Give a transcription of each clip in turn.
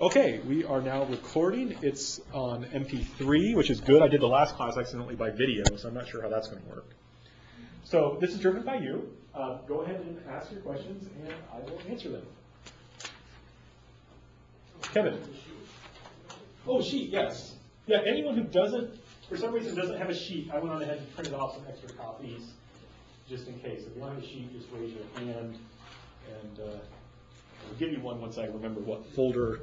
Okay, we are now recording. It's on MP3, which is good. I did the last class accidentally by video, so I'm not sure how that's going to work. So this is driven by you. Go ahead and ask your questions, and I will answer them. Kevin. Oh, sheet, yes. Yeah, anyone who doesn't, for some reason, doesn't have a sheet, I went on ahead and printed off some extra copies just in case. If you want a sheet, just raise your hand, and I'll give you one once I remember what folder.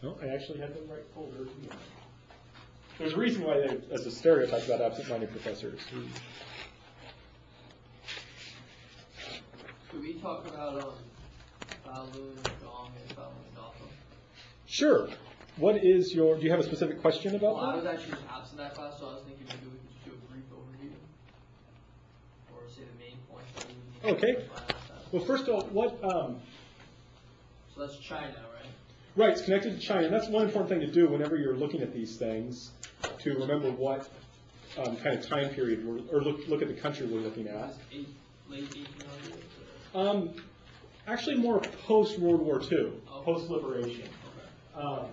No, I actually had the right folder here. There's a reason why they, as a stereotype about absent-minded professors. Could we talk about Falun Gong and Falun Dafa? Sure. What is your, do you have a specific question about Well, I that? was actually absent that class, so I was thinking maybe we could just do a brief overview. Or say the main points that we would need to Okay. Well, first of all, what... So that's China, right? Right, it's connected to China. And that's one important thing to do whenever you're looking at these things, to remember what kind of time period, or look at the country we're looking at. Late 1800s? Actually more post-World War II, Okay. post-liberation. Okay.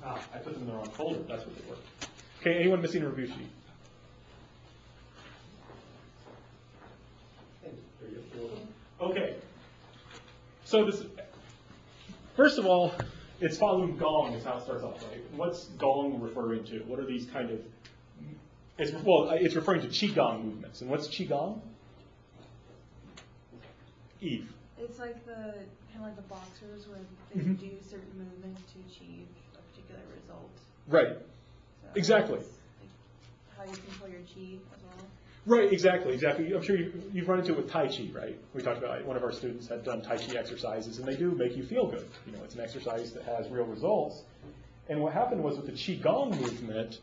I put them in the wrong folder, that's what they were. Okay, anyone missing a review sheet? There you go. Okay, so this, first of all, it's Falun Gong is how it starts off, right? What's Gong referring to? What are these kind of, it's referring to Qigong movements. And what's Qigong? Eve. It's like the kind of like the boxers where they do certain movements to achieve a particular result. Right. So Exactly. it's like how you control your chi as well. Right, exactly. I'm sure you've run into it with Tai Chi, right? We talked about it. One of our students had done Tai Chi exercises, and they do make you feel good. You know, it's an exercise that has real results. And what happened was with the Qigong movement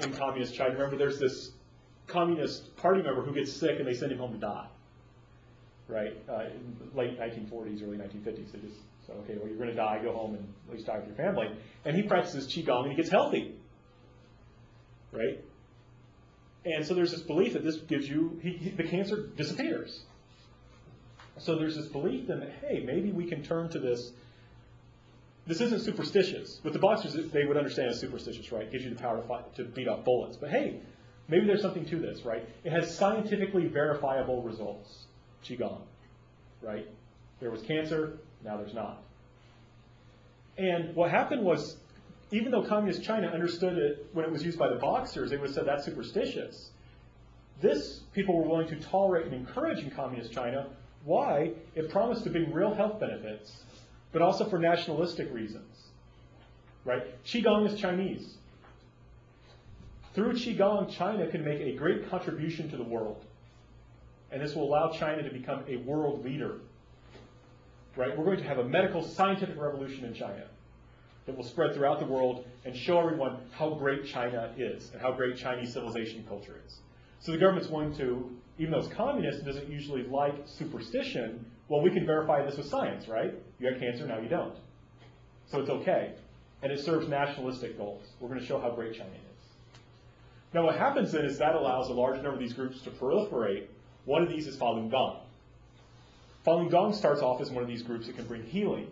in communist China, remember there's this communist party member who gets sick and they send him home to die, right? In the late 1940s, early 1950s. They just said, okay, well, you're going to die, go home and at least die with your family. And he practices Qigong and he gets healthy, right? And so there's this belief that this gives you, the cancer disappears. So there's this belief then that, hey, maybe we can turn to this. This isn't superstitious. With the boxers, they would understand as superstitious, right? It gives you the power to fight, to beat off bullets. But hey, maybe there's something to this, right? It has scientifically verifiable results. Qigong, right? There was cancer, now there's not. And what happened was, even though communist China understood it when it was used by the boxers, they would have said that's superstitious. This, people were willing to tolerate and encourage in communist China. Why? It promised to bring real health benefits, but also for nationalistic reasons, right? Qigong is Chinese. Through Qigong, China can make a great contribution to the world. And this will allow China to become a world leader, right? We're going to have a medical scientific revolution in China that will spread throughout the world and show everyone how great China is and how great Chinese civilization and culture is. So the government's wanting to, even though it's communist, it doesn't usually like superstition. Well, we can verify this with science, right? You got cancer, now you don't. So it's okay. And it serves nationalistic goals. We're going to show how great China is. Now what happens then is that allows a large number of these groups to proliferate. One of these is Falun Gong. Falun Gong starts off as one of these groups that can bring healing.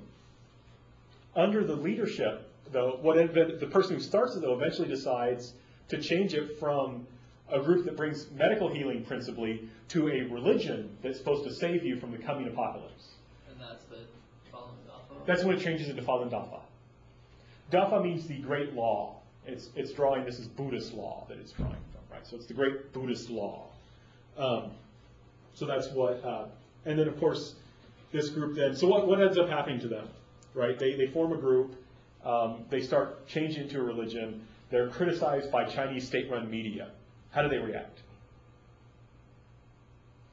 Under the leadership, though, the person who starts it, though, eventually decides to change it from a group that brings medical healing principally to a religion that's supposed to save you from the coming apocalypse. And that's the Falun Dafa? That's when it changes into Falun Dafa. Dafa means the great law. It's drawing, this is Buddhist law that it's drawing from, right? So it's the great Buddhist law. So that's what, and then of course, this group then, so what ends up happening to them? Right? They form a group, they start changing into a religion, they're criticized by Chinese state-run media. How do they react?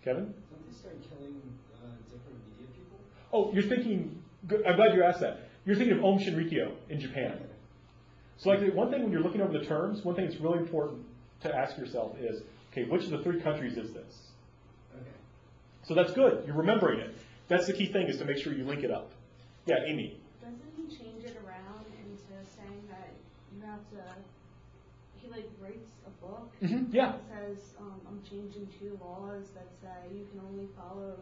Kevin? Don't they start killing different media people? Oh, you're thinking, I'm glad you asked that. You're thinking of Om Shinrikyo in Japan. So like one thing when you're looking over the terms, one thing that's really important to ask yourself is, okay, which of the three countries is this? Okay. So that's good, you're remembering it. That's the key thing, is to make sure you link it up. Yeah, Amy. Doesn't he change it around into saying that you have to, he like writes a book Yeah. that says, I'm changing 2 laws that say you can only follow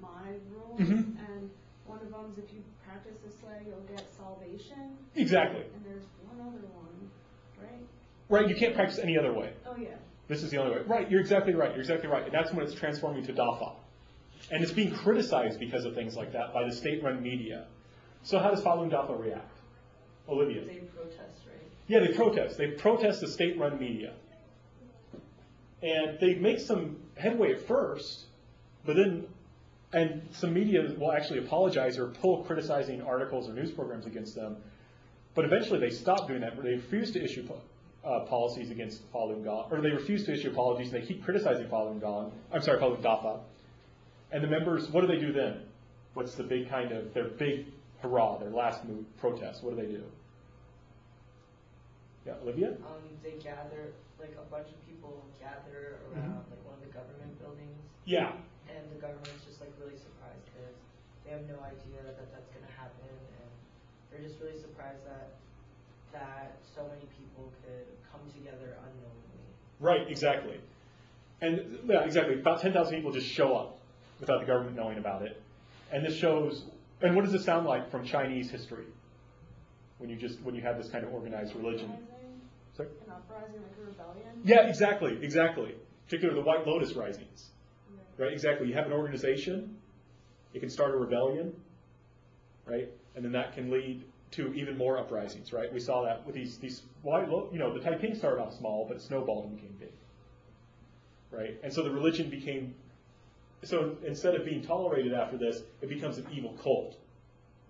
my rules, and one of Gongs, if you practice this way, you'll get salvation. Exactly. And there's one other one, right? Right, you can't practice any other way. Oh, yeah. This is the only way. Right, you're exactly right. You're exactly right. And that's when it's transforming to Dafa. And it's being criticized because of things like that by the state-run media. So how does Falun Dafa react? Olivia? They protest, right? Yeah, they protest. They protest the state-run media. And they make some headway at first, but then, and some media will actually apologize or pull criticizing articles or news programs against them. But eventually they stop doing that. They refuse to issue policies against Falun Gong, or they refuse to issue apologies, and they keep criticizing Falun Dafa. And the members, what do they do then? What's the big kind of, their big hurrah, their last move, protest? What do? Yeah, Olivia? They gather, like a bunch of people gather around like one of the government buildings. Yeah. And the government's just like really surprised because they have no idea that that's going to happen, and they're just really surprised that so many people could come together unknowingly. Right, exactly. And yeah, exactly. About 10,000 people just show up without the government knowing about it. And this shows, and what does this sound like from Chinese history? When you have this kind of organized religion. Sorry? An uprising, like a rebellion? Yeah, exactly. Particularly the White Lotus risings. Right, exactly. You have an organization, it can start a rebellion, right? And then that can lead to even more uprisings, right? We saw that with these White Lotus, the Taiping started off small, but it snowballed and became big. Right? And so the religion became, so instead of being tolerated after this, it becomes an evil cult.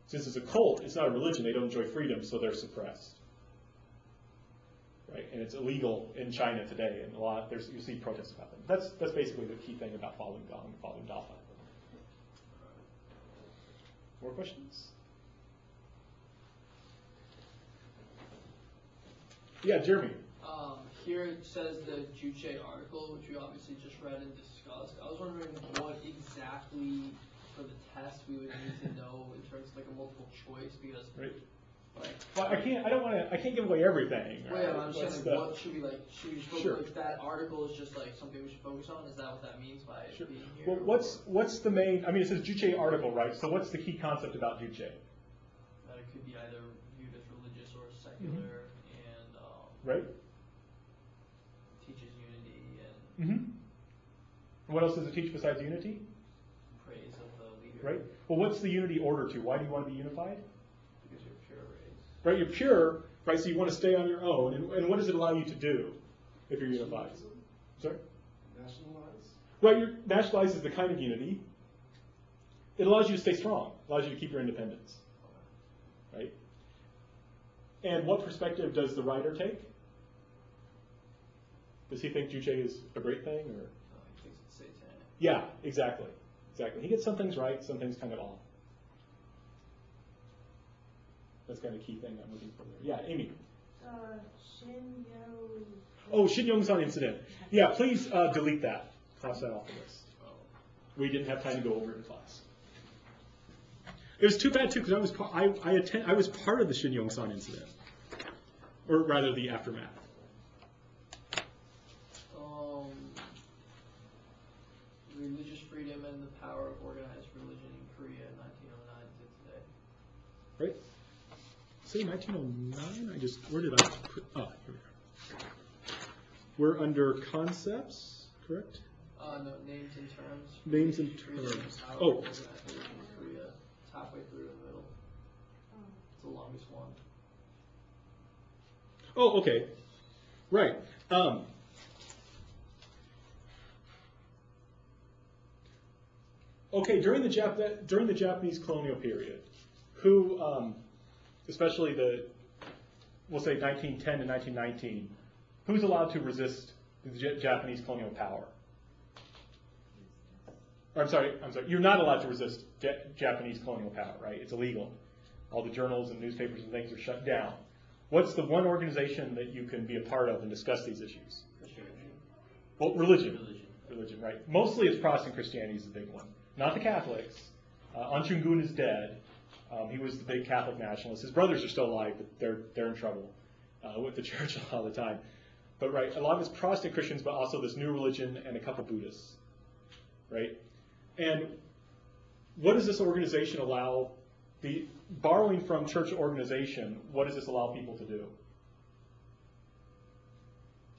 Since it's a cult, it's not a religion, they don't enjoy freedom, so they're suppressed. Right? And it's illegal in China today, and you see protests about them. That's basically the key thing about Falun Gong and Falun Dafa. More questions? Yeah, Jeremy. Here it says the Juche article, which we obviously just read and discussed. I was wondering what exactly for the test we would need to know in terms of like a multiple choice, because right. Like, well, I can't give away everything. Well, yeah, right? I'm saying like, what should we like? Should we focus, sure. like that article is just like something we should focus on? Is that what that means by sure. being here? Well, what's the main? I mean, it says Juche article, right? So what's the key concept about Juche? That it could be either viewed as religious or secular, and right. Teaches unity and And what else does it teach besides unity? praise of the leader. Right. Well, what's the unity order to? Why do you want to be unified? Because you're pure race. Right. You're pure. Right. So you want to stay on your own. And what does it allow you to do if you're unified? Sorry. Nationalize? Right. You're nationalized is the kind of unity. It allows you to stay strong. It allows you to keep your independence. Right. And what perspective does the writer take? Does he think Juche is a great thing, or? He thinks it's satanic. Yeah, exactly. He gets some things right, some things kind of off. That's kind of a key thing I'm looking for there. Yeah, Amy. Shin Yong-san incident. Yeah, please delete that. Cross that off the list. We didn't have time to go over it in class. It was too bad too, because I was part of the Shin Yong-san incident, or rather the aftermath. Religious freedom and the power of organized religion in Korea in 1909 to today. Right? Say 1909? Where did I put, here we are. We're under concepts, correct? No, names and terms. Names and Freedom terms. power of Oh. organized religion in Korea. It's halfway through in the middle. It's the longest one. Oh, okay. Right. Okay, during the Japanese colonial period, who, especially we'll say 1910 to 1919, who's allowed to resist the Japanese colonial power? Or, I'm sorry, you're not allowed to resist Japanese colonial power, right? It's illegal. All the journals and newspapers and things are shut down. What's the one organization that you can be a part of and discuss these issues? Christianity. Well, religion. Religion, right. Mostly it's Protestant Christianity is the big one. Not the Catholics. An Chun-gun is dead. He was the big Catholic nationalist. His brothers are still alive, but they're in trouble with the church a lot of the time. But right, a lot of it's Protestant Christians, but also this new religion and a couple Buddhists, right? And what does this organization allow Borrowing from church organization, what does this allow people to do?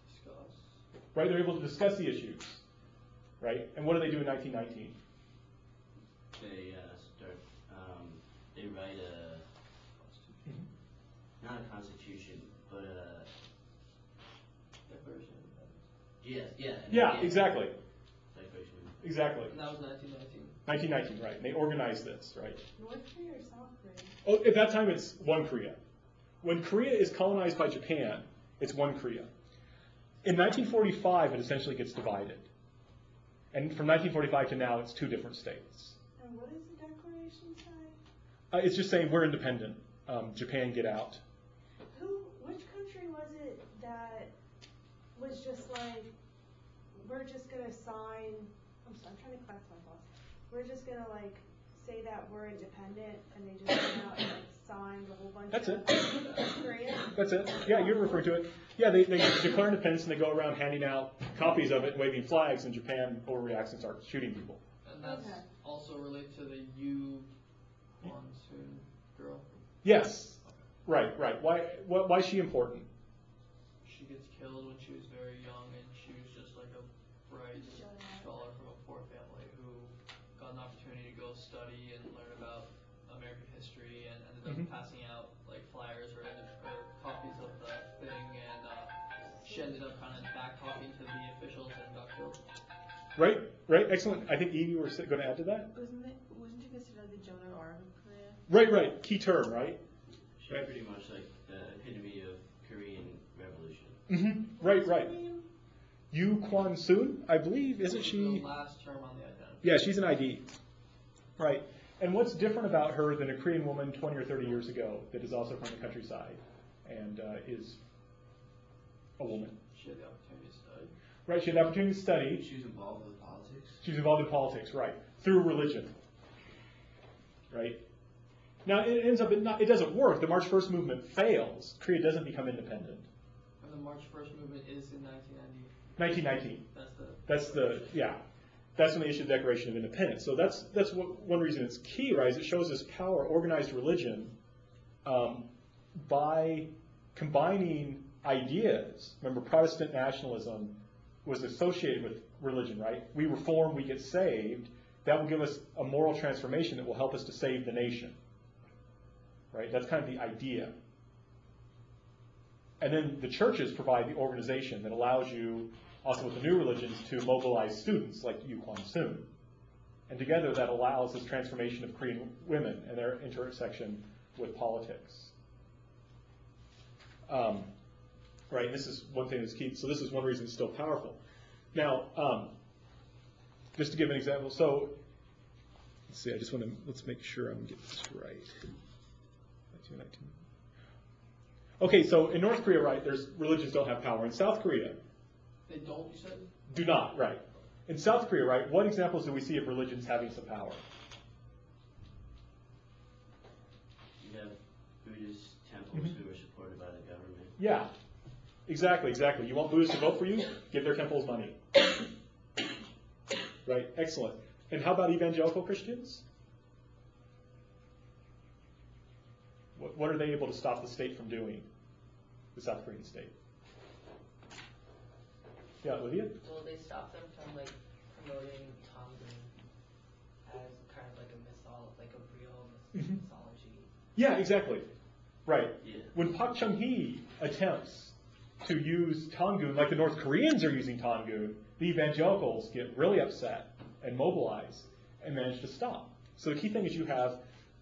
Discuss. Right, they're able to discuss the issues, right? And what do they do in 1919? They they write not a constitution, but a Declaration of Independence. Yeah, Exactly, Declaration. exactly. And that was 1919. 1919, right? And they organized this, right? North Korea or South Korea? Oh, at that time, it's one Korea. When Korea is colonized by Japan, it's one Korea. In 1945, it essentially gets divided. And from 1945 to now, it's two different states. And what does the declaration say? It's just saying we're independent. Japan, get out. Which country was it that was just like, we're just gonna sign, I'm trying to collect my thoughts. We're just gonna like say that we're independent, and they just went out and like signed a whole bunch That's of it. Korea? That's it. Yeah, you're referring to it. Yeah, they declare independence and they go around handing out copies of it, waving flags, and Japan overreacts and starts shooting people. And that's Okay. also related to the Yu Monsoon girl. Yes. Right. Why is she important? She gets killed when she was very young, and she was just like a bright scholar from a poor family who got an opportunity to go study and learn about American history, and ended up passing out like flyers or copies of the thing, and she ended up kind of back talking to the officials and got killed. Right. Excellent. I think Evie, you were going to add to that. Wasn't you considered the Joan of Arc of Korea? Right. Key term, right? She's pretty much like the epitome of Korean Revolution. Right. Yu Kwan Soon, I believe, isn't she? The last term on the identity. Yeah, she's an ID. Right. And what's different about her than a Korean woman 20 or 30 years ago that is also from the countryside and is a woman? She had the opportunity to study. Right, she had the opportunity to study. She was involved with politics. She's involved in politics, right, through religion. Right? Now, it ends up, it doesn't work. The March 1st movement fails. Korea doesn't become independent. And the March 1st movement is in 1919. That's the. That's when they issued the Declaration of Independence. So that's one reason it's key, right? Is it shows this power, organized religion, by combining ideas. Remember, Protestant nationalism was associated with religion, right? We reform, we get saved. That will give us a moral transformation that will help us to save the nation, right? That's kind of the idea. And then the churches provide the organization that allows you, also with the new religions, to mobilize students like Yu Kwan Soon. And together that allows this transformation of Korean women and their intersection with politics. Right, this is one thing that's key. So this is one reason it's still powerful. Now, just to give an example, so let's see, let's make sure I'm getting this right. 1919. Okay, so in North Korea, right, religions don't have power. In South Korea, They don't, you said? do not, right. In South Korea, right, what examples do we see of religions having some power? You have Buddhist temples who are supported by the government. Yeah, exactly. You want Buddhists to vote for you? Give their temples money. Right, excellent. And how about evangelical Christians? What are they able to stop the state from doing, the South Korean state? Yeah, Olivia? Well, they stopped them from like promoting Tongan as kind of like a like a real mythology. Yeah, exactly. Right. Yeah. When Park Chung-hee attempts to use Tangun, like the North Koreans are using Tangun, the evangelicals get really upset and mobilize and manage to stop. So the key thing is you have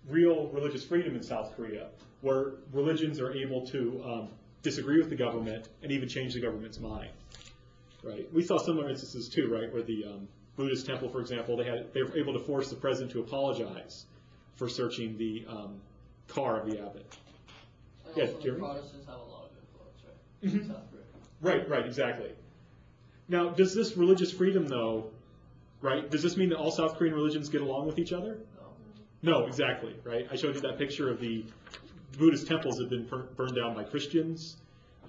real religious freedom in South Korea, where religions are able to disagree with the government and even change the government's mind. Right. We saw similar instances too, right, where the Buddhist temple, for example, they were able to force the president to apologize for searching the car of the abbot. And Yes, also Jeremy? the Protestants have a lot of influence, right? In South Korea. Right, exactly. Now, does this religious freedom, though, right, does this mean that all South Korean religions get along with each other? No. No, exactly, right? I showed you that picture of the Buddhist temples that have been burned down by Christians.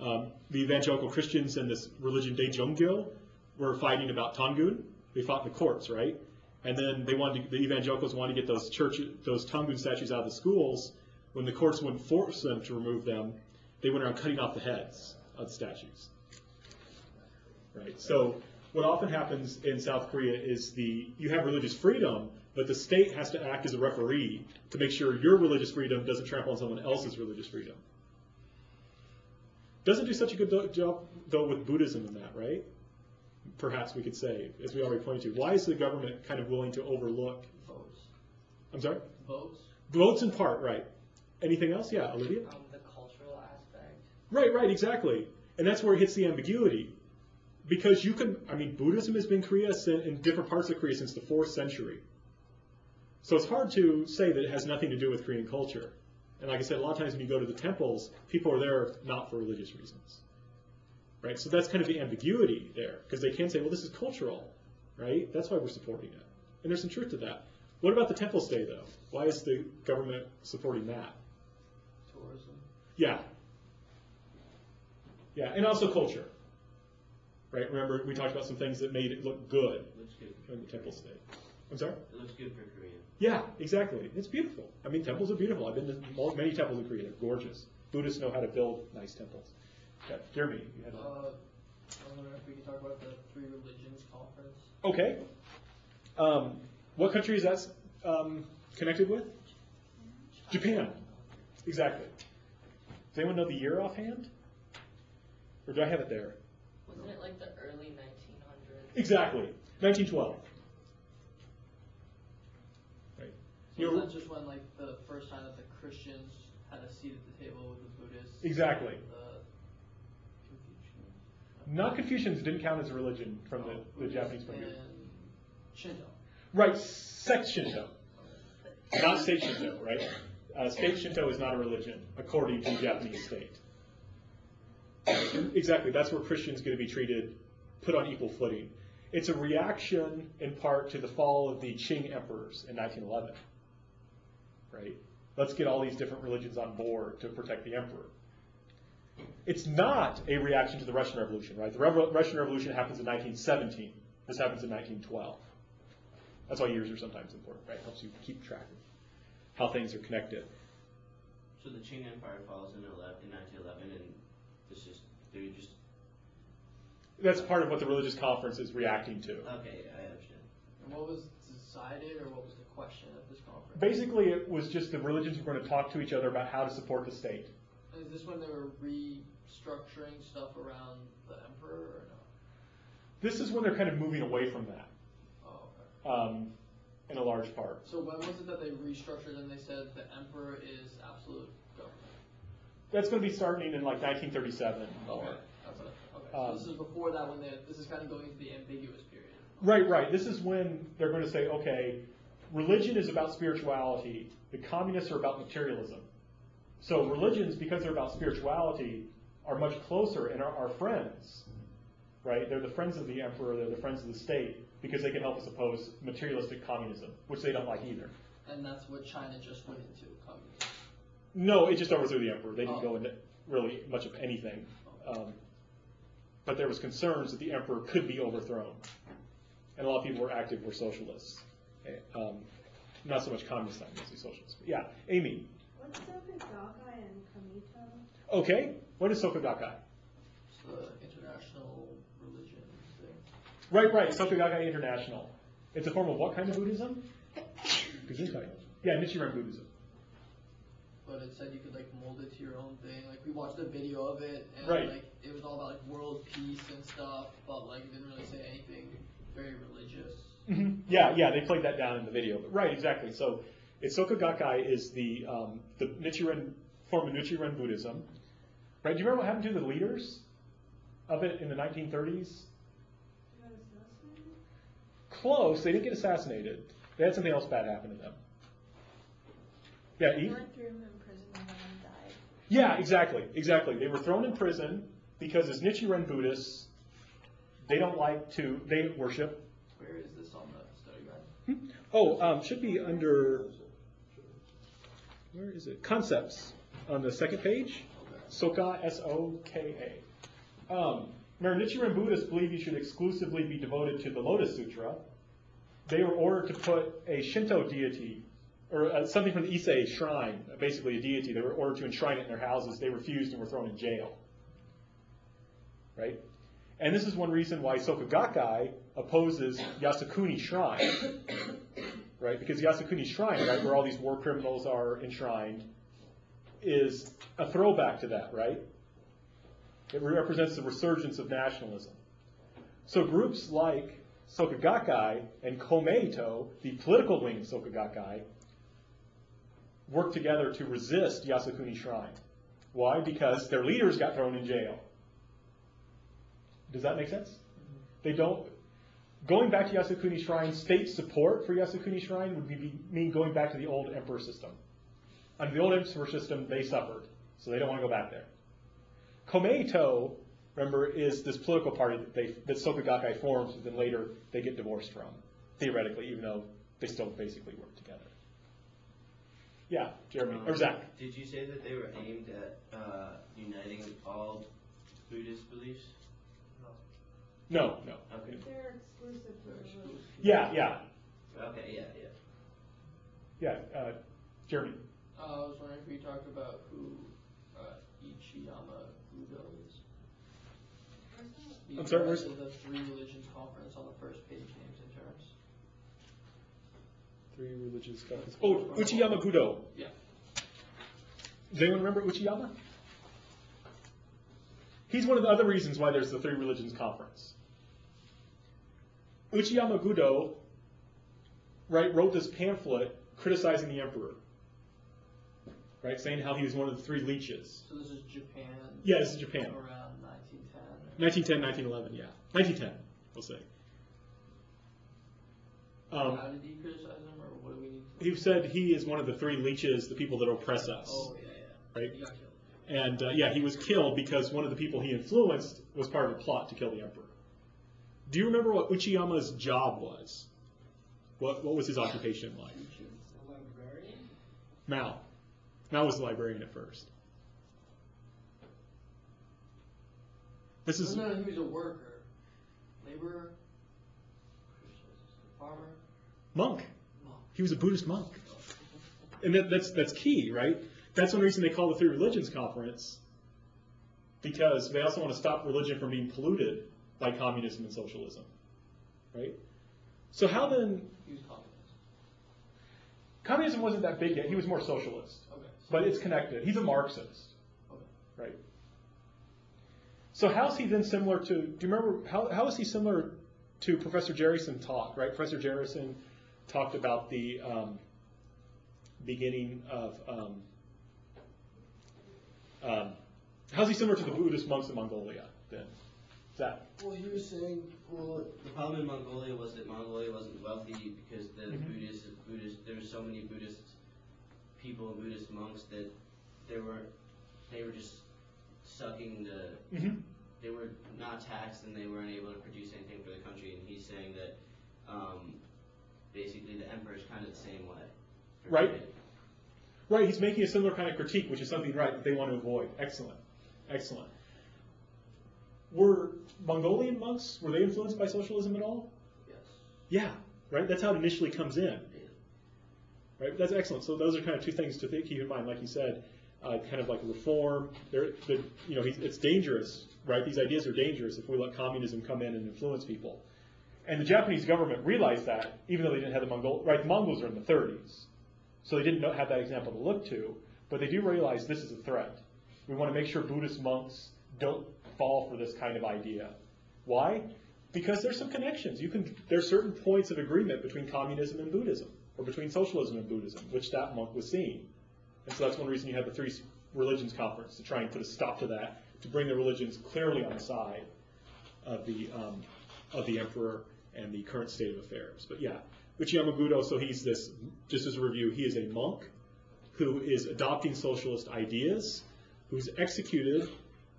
The evangelical Christians and this religion Daejongil were fighting about Tangun. They fought in the courts, right? And then the evangelicals wanted to get those Tangun statues out of the schools. When the courts wouldn't force them to remove them, they went around cutting off the heads of the statues. Right. So what often happens in South Korea is you have religious freedom, but the state has to act as a referee to make sure your religious freedom doesn't trample on someone else's religious freedom. Doesn't do such a good job, though, with Buddhism in that, right? Perhaps we could say, as we already pointed to. Why is the government kind of willing to overlook? Votes. I'm sorry? Votes. Votes in part, right. Anything else? Yeah, Olivia? The cultural aspect. Right, exactly. And that's where it hits the ambiguity. Because Buddhism has been in Korea in different parts of Korea since the 4th century. So it's hard to say that it has nothing to do with Korean culture. And like I said, a lot of times when you go to the temples, people are there not for religious reasons. Right? So that's kind of the ambiguity there. Because they can say, well, this is cultural. Right? That's why we're supporting it. And there's some truth to that. What about the temple stay, though? Why is the government supporting that? Tourism. Yeah. Yeah, and also culture. Right? Remember, we talked about some things that made it look good Looks good. in the temple stay. I'm sorry? It looks good for Korea. Yeah, exactly. It's beautiful. Temples are beautiful. I've been to many temples in Korea. They're gorgeous. Buddhists know how to build nice temples. Yeah, Jeremy, you had I was wondering if we could talk about the Three Religions Conference. Okay. What country is that connected with? Japan. Exactly. Does anyone know the year offhand? Or do I have it there? Wasn't it like the early 1900s? Exactly. 1912. Right. So that's just when, like, the first time that the Christians had a seat at the table with the Buddhists. Exactly. The Confucians. Not Confucians didn't count as a religion from the Japanese point of view. And Shinto. Right, sect Shinto. Not state Shinto, right? State Shinto is not a religion, according to the Japanese state. Exactly, that's where Christians get to be put on equal footing. It's a reaction, in part, to the fall of the Qing emperors in 1911. Right? Let's get all these different religions on board to protect the emperor. It's not a reaction to the Russian Revolution, right? The Russian Revolution happens in 1917. This happens in 1912. That's why years are sometimes important, right? It helps you keep track of how things are connected. So the Qing Empire falls in 1911, and they're just. That's part of what the religious conference is reacting to. Okay, I understand. And what was decided, or what was the question at this conference? Basically, it was just the religions were going to talk to each other about how to support the state. And is this when they were restructuring stuff around the emperor, or no? This is when they're kind of moving away from that, Oh, okay. in a large part. So when was it that they restructured and they said the emperor is absolute government? That's going to be starting in like 1937. Okay. That's what okay. So this is before that when this is kind of going into the ambiguous period. Right. This is when they're going to say, okay, religion is about spirituality. The communists are about materialism. So religions, because they're about spirituality, are much closer and are friends. Right? They're the friends of the emperor. They're the friends of the state because they can help us oppose materialistic communism, which they don't like either. And that's what China just went into, communism. No, it just overthrew the emperor. They didn't go into really much of anything. But there was concerns that the emperor could be overthrown. And a lot of people were socialists. Not so much communists, mostly socialists. But yeah, Amy. What's Soka Gakkai and Kamito? Okay, what is Soka Gakkai? It's the international religion thing. Right, Soka Gakkai International. It's a form of what kind of Buddhism? Yeah, Nichiren Buddhism. But it said you could like mold it to your own thing. Like we watched a video of it, and Right. like it was all about like world peace and stuff, but like it didn't really say anything very religious. Mm-hmm. Yeah, they played that down in the video. But right, exactly. So, Soka Gakkai is the Nichiren form of Nichiren Buddhism. Right? Do you remember what happened to the leaders of it in the 1930s? Close. They didn't get assassinated. They had something else bad happen to them. Yeah, Eve? They went through him in prison and then died. Yeah, exactly. They were thrown in prison because as Nichiren Buddhists, they worship. Where is this on the study guide? Should be under, where is it? Concepts on the second page. Soka, S-O-K-A. Remember, Nichiren Buddhists believe you should exclusively be devoted to the Lotus Sutra, they were ordered to put a Shinto deity, or something from the Issei shrine, basically a deity, they were ordered to enshrine it in their houses. They refused and were thrown in jail. Right? And this is one reason why Soka Gakkai opposes Yasukuni Shrine. Right? Because Yasukuni Shrine, right, where all these war criminals are enshrined, is a throwback to that, right? It represents the resurgence of nationalism. So groups like Soka Gakkai and Komeito, the political wing of Soka Gakkai, work together to resist Yasukuni Shrine. Why? Because their leaders got thrown in jail. Does that make sense? They don't. Going back to Yasukuni Shrine, state support for Yasukuni Shrine would mean going back to the old emperor system. Under the old emperor system, they suffered, so they don't want to go back there. Komeito, remember, is this political party that Soka Gakkai forms, but then later they get divorced from, theoretically, even though they still basically work together. Yeah, Jeremy, or Zach. Did you say that they were aimed at uniting all Buddhist beliefs? No. Okay. They're exclusive to the religion. Yeah. Okay, Yeah, Jeremy. I was wondering if you talked about who Ichiyama Budo is. I'm sorry, where's- The Three Religions Conference on the first page, names and terms. Three religious conference. Oh, Uchiyama Budo. Yeah. Does anyone remember Uchiyama? He's one of the other reasons why there's the Three Religions Conference. Uchiyama Budo, right, wrote this pamphlet criticizing the emperor, right, saying how he was one of the three leeches. So this is Japan. Yeah, this is Japan. Around 1910. 1910, 1911, yeah. 1910, we'll say. How did he criticize him, or what do we need to... He said he is one of the three leeches, the people that oppress us. Oh, yeah. Right? He got killed. And he was killed because one of the people he influenced was part of a plot to kill the emperor. Do you remember what Uchiyama's job was? What was his occupation like? A librarian? Mao. Mao was the librarian at first. This is No, he was a worker. Laborer? Farmer? monk. Monk. He was a Buddhist monk. And that's key, right? That's one reason they call the Three Religions Conference, because they also want to stop religion from being polluted by communism and socialism, right? So how then? He was communist. Communism wasn't that big yet. He was more socialist, Okay. but it's connected. He's a Marxist, Okay. right? So how's he then similar to? Do you remember how is he similar to Professor Jerrison talk? Right, Professor Jerrison talked about the beginning of. How's he similar to the Buddhist monks in Mongolia then? Zach? Well, he was saying, the problem in Mongolia was that Mongolia wasn't wealthy because the Buddhists, there were so many Buddhist people and Buddhist monks that they were just sucking they were not taxed and they weren't able to produce anything for the country. And he's saying that basically the emperor is kind of the same way. Right. Right, he's making a similar kind of critique, which is something that they want to avoid. Excellent. Were Mongolian monks, were they influenced by socialism at all? Yes. Yeah, right? That's how it initially comes in. Right? That's excellent. So those are kind of two things to keep in mind. Like you said, kind of like reform. It's dangerous, right? These ideas are dangerous if we let communism come in and influence people. And the Japanese government realized that, even though they didn't have the Mongols. Right, the Mongols are in the 30s. So they didn't have that example to look to, but they do realize this is a threat. We want to make sure Buddhist monks don't fall for this kind of idea. Why? Because there's some connections. There's certain points of agreement between communism and Buddhism, or between socialism and Buddhism, which that monk was seeing. And so that's one reason you have the Three Religions Conference, to try and put a stop to that, to bring the religions clearly on the side of the emperor and the current state of affairs. But yeah, Uchiyama Budo, so he's this, just as a review, he is a monk who is adopting socialist ideas, who's executed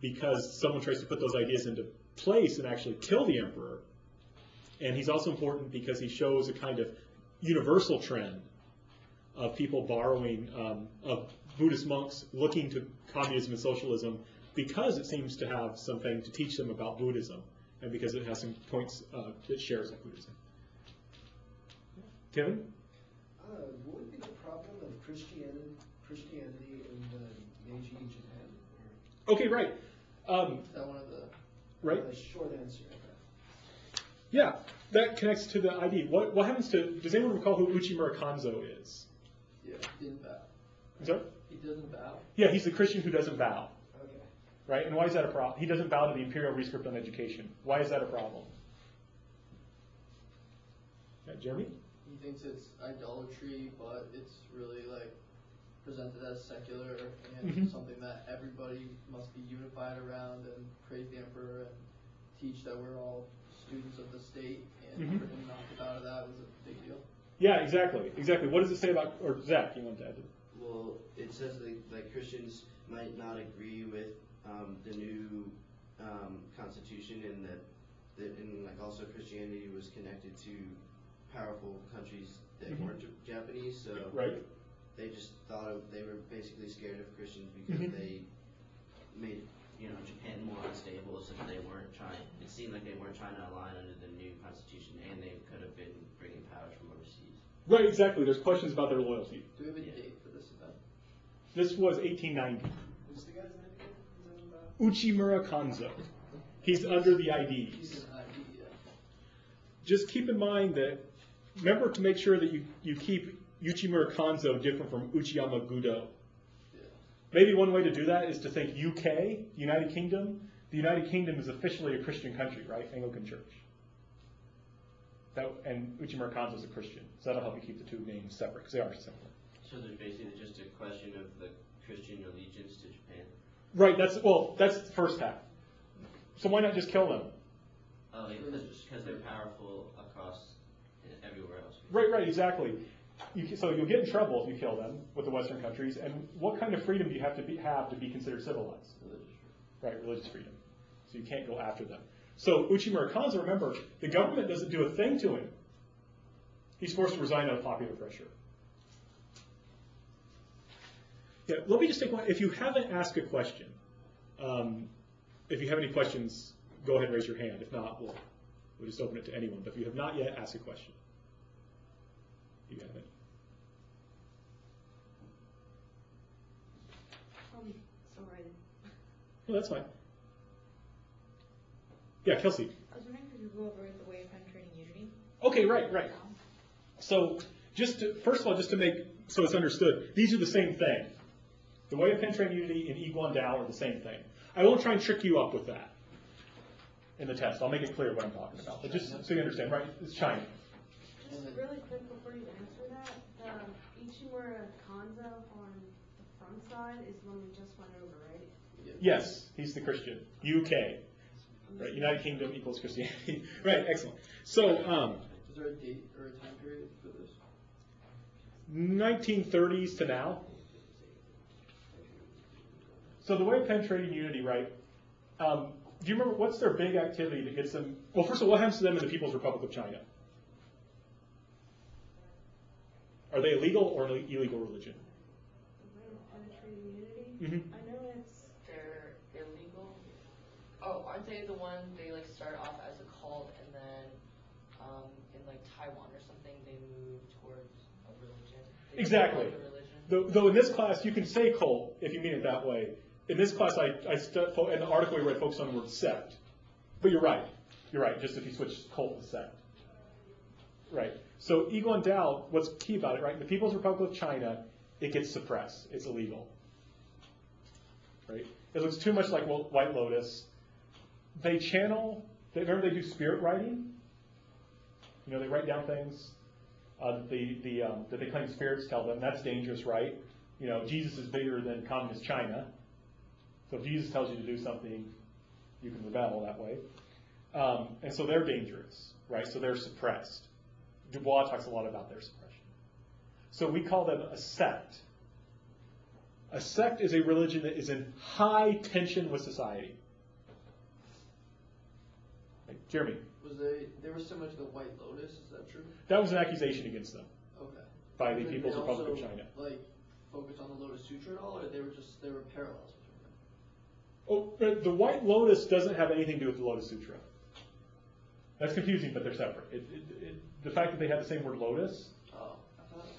because someone tries to put those ideas into place and actually kill the emperor. And he's also important because he shows a kind of universal trend of people borrowing, of Buddhist monks looking to communism and socialism because it seems to have something to teach them about Buddhism, and because it has some points it shares with Buddhism. Kevin? What would be the problem of Christianity in Meiji Japan? Okay, right. Is that one of the? Right. A short answer. Okay. Yeah, that connects to the ID. What happens to, does anyone recall who Uchimura Kanzo is? Yeah, he didn't bow. I'm sorry? He doesn't bow. Yeah, he's the Christian who doesn't bow. Okay. Right? And why is that a problem? He doesn't bow to the imperial rescript on education. Why is that a problem? Yeah, Jeremy? He thinks it's idolatry, but it's really like presented as secular and Mhm. something that everybody must be unified around and praise the emperor and teach that we're all students of the state, and Mhm. for him not to bow to that was a big deal. Yeah, exactly. What does it say about, or Zach, you want to add to it? Well, it says like Christians might not agree with the new constitution, and and like also Christianity was connected to powerful countries that Mhm. weren't Japanese, so Right. they just they were basically scared of Christians because Mhm. they made Japan more unstable, so they weren't trying. It seemed like they weren't trying to align under the new constitution, and they could have been bringing powers from overseas. Right, exactly. There's questions about their loyalty. Do we have a Yeah. date for this event? This was 1890. What's the guy's name again? Uchimura Kanzo. He's under the He's IDs. an ID, yeah. Just keep in mind that, remember to make sure that you keep Uchimura Kanzo different from Uchiyama Gudo. Yeah. Maybe one way to do that is to think UK, United Kingdom. The United Kingdom is officially a Christian country, right? Anglican Church. And Uchimura Kanzo is a Christian. So that'll help you keep the two names separate, because they are similar. So there's basically just a question of the Christian allegiance to Japan. Right, that's the first half. So why not just kill them? Oh, because they're powerful across everywhere else. Right, exactly. So you'll get in trouble if you kill them with the Western countries. And what kind of freedom do you have to be considered civilized? Right, religious freedom. So you can't go after them. So Uchimura Kanzo, remember, the government doesn't do a thing to him. He's forced to resign out of popular pressure. Yeah, let me just take one. If you haven't asked a question, if you have any questions, go ahead and raise your hand. If not, we'll just open it to anyone. But if you have not yet asked a question, you haven't. So right. No, that's fine. Yeah, Kelsey. I was wondering if you could go over the way of penetrating unity. Okay, right. So first of all, just to make so it's understood, these are the same thing. The way of penetrating unity and Iguan Dao are the same thing. I won't try and trick you up with that in the test. I'll make it clear what I'm talking about. But just so you understand, right? It's China. Just really quick before you answer that, the Ichimura Kanzo on the front side is the one we just went over, right? Yes, he's the Christian. UK. Right, United Kingdom equals Christianity. Right, excellent. So, Is there a date or a time period for this? 1930s to now. So the way of penetrating unity, right? Do you remember what's their big activity that gets them? Well, first of all, what happens to them in the People's Republic of China? Are they a legal or an illegal religion? The way of penetrating unity? Mm-hmm. I know it's They're illegal. Oh, aren't they the one they like start off as a cult and then in like Taiwan or something they move towards a religion? They Exactly. develop a religion? Though in this class, you can say cult if you mean it that way. In this class, in the article we read, focused on the word sect. But you're right. You're right, just if you switch cult to sect. Right. So Iguan Dao, what's key about it, right? In the People's Republic of China, it gets suppressed. It's illegal. Right? It looks too much like White Lotus. They remember they do spirit writing? You know, they write down things that they claim spirits tell them. That's dangerous, right? You know, Jesus is bigger than communist China. So if Jesus tells you to do something, you can rebel that way. And so they're dangerous, right? So they're suppressed. Dubois talks a lot about their suppression. So we call them a sect. A sect is a religion that is in high tension with society. Like, Jeremy. They were similar to the White Lotus, is that true? That was an accusation against them Okay. by the Did People's they Republic of also, China. like, focus on the Lotus Sutra at all, or they were parallels between them? Oh, the White Lotus doesn't have anything to do with the Lotus Sutra. That's confusing, but they're separate. The fact that they have the same word lotus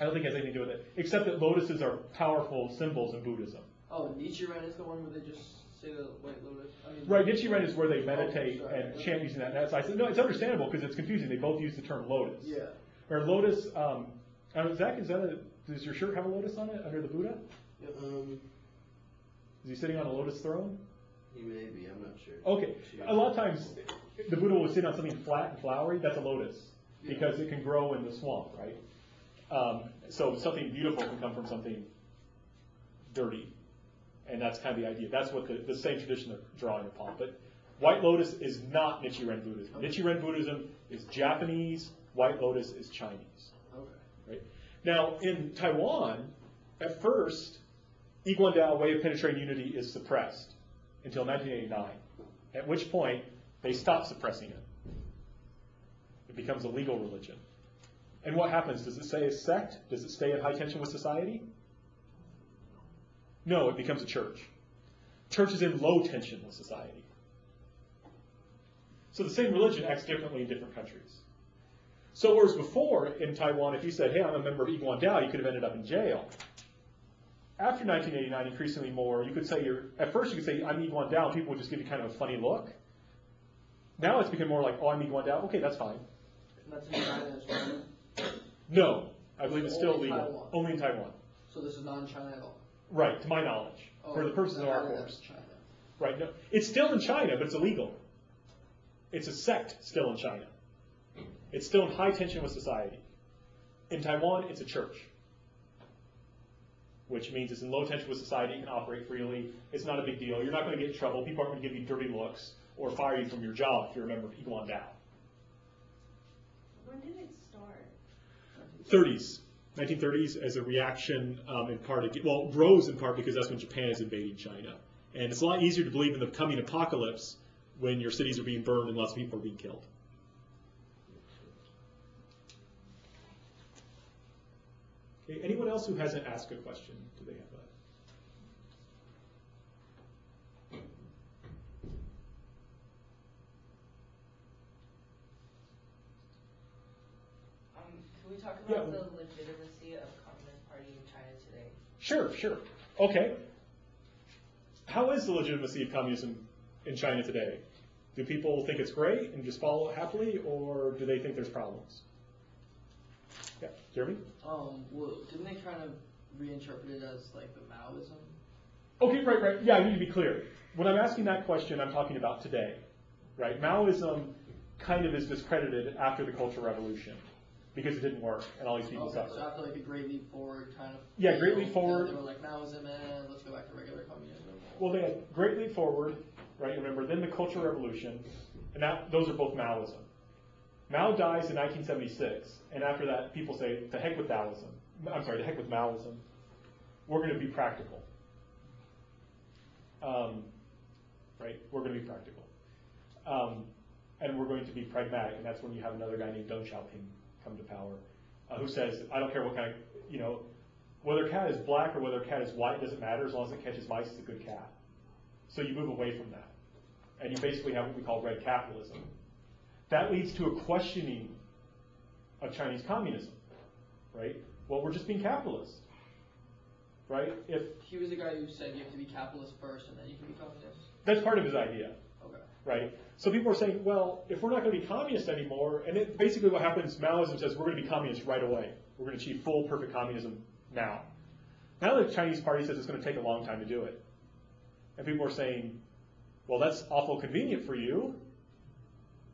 I don't think it has anything to do with it, except that lotuses are powerful symbols in Buddhism. Oh, Nichiren is the one where they just say the white lotus. I mean, Right, Nichiren is where they meditate sorry. and chant using that. So I said, no, it's understandable because it's confusing. They both use the term lotus. Yeah. Or lotus, Zach, does your shirt have a lotus on it under the Buddha? Yep. Is he sitting on a lotus throne? He may be, I'm not sure. Okay, a lot of times the Buddha will sit on something flat and flowery, that's a lotus, because it can grow in the swamp, right? So something beautiful can come from something dirty, and that's kind of the idea. That's what the same tradition they're drawing upon. But white lotus is not Nichiren Buddhism. Nichiren Buddhism is Japanese, white lotus is Chinese. Okay. Right? Now, in Taiwan, at first, Iguandao, way of penetrating unity, is suppressed until 1989, at which point they stop suppressing it. It becomes a legal religion. And what happens? Does it stay a sect? Does it stay in high tension with society? No, it becomes a church. Church is in low tension with society. So the same religion acts differently in different countries. So whereas before in Taiwan, if you said, hey, I'm a member of Iguandao, you could have ended up in jail. After 1989, increasingly more, you could say at first you could say, I'm Iguandao, and people would just give you kind of a funny look. Now it's become more like, oh, I'm Iguandao, okay, that's fine. And that's in China as well. No, I believe it's still Only legal. Taiwan. Only in Taiwan. So this is not in China at all. Right, to my knowledge, for the purposes of our that's course. China. Right, no, it's still in China, but it's illegal. It's a sect still in China. It's still in high tension with society. In Taiwan, it's a church, which means it's in low tension with society, it can operate freely, it's not a big deal, you're not going to get in trouble, people aren't going to give you dirty looks or fire you from your job if you're a member of Iguandao. When did it start? 30s, 1930s, as a reaction in part, rose in part because that's when Japan is invading China. And it's a lot easier to believe in the coming apocalypse when your cities are being burned and lots of people are being killed. Okay, anyone else who hasn't asked a question? Do they have Can we talk Yeah. about the legitimacy of Communist Party in China today? Sure. Okay. How is the legitimacy of communism in China today? Do people think it's great and just follow it happily, or do they think there's problems? Yeah, Jeremy? Well, didn't they try to reinterpret it as like the Maoism? Okay, right. Yeah, I need to be clear. When I'm asking that question, I'm talking about today, right? Maoism kind of is discredited after the Cultural Revolution because it didn't work and all these people Okay, suffered. so after like a Great Leap Forward kind of. Yeah, Great Leap then Forward. They were like Maoism, and let's go back to regular communism. Well, they had Great Leap Forward, right? Remember, then the Cultural Revolution, and those are both Maoism. Mao dies in 1976, and after that, people say, to heck with Taoism. I'm sorry, to heck with Maoism. We're going to be practical. Right? We're going to be practical. And we're going to be pragmatic, and that's when you have another guy named Deng Xiaoping come to power, who says, I don't care what kind of, whether a cat is black or whether a cat is white, it doesn't matter, as long as it catches mice, it's a good cat. So you move away from that. And you basically have what we call red capitalism. That leads to a questioning of Chinese communism, right? Well, we're just being capitalist, right? If He was the guy who said you have to be capitalist first and then you can be communist. that's part of his idea, Okay. right? So people are saying, well, if we're not going to be communist anymore, and basically what happens, Maoism says we're going to be communist right away. We're going to achieve full, perfect communism now. Now the Chinese Party says it's going to take a long time to do it. And people are saying, well, that's awful convenient for you,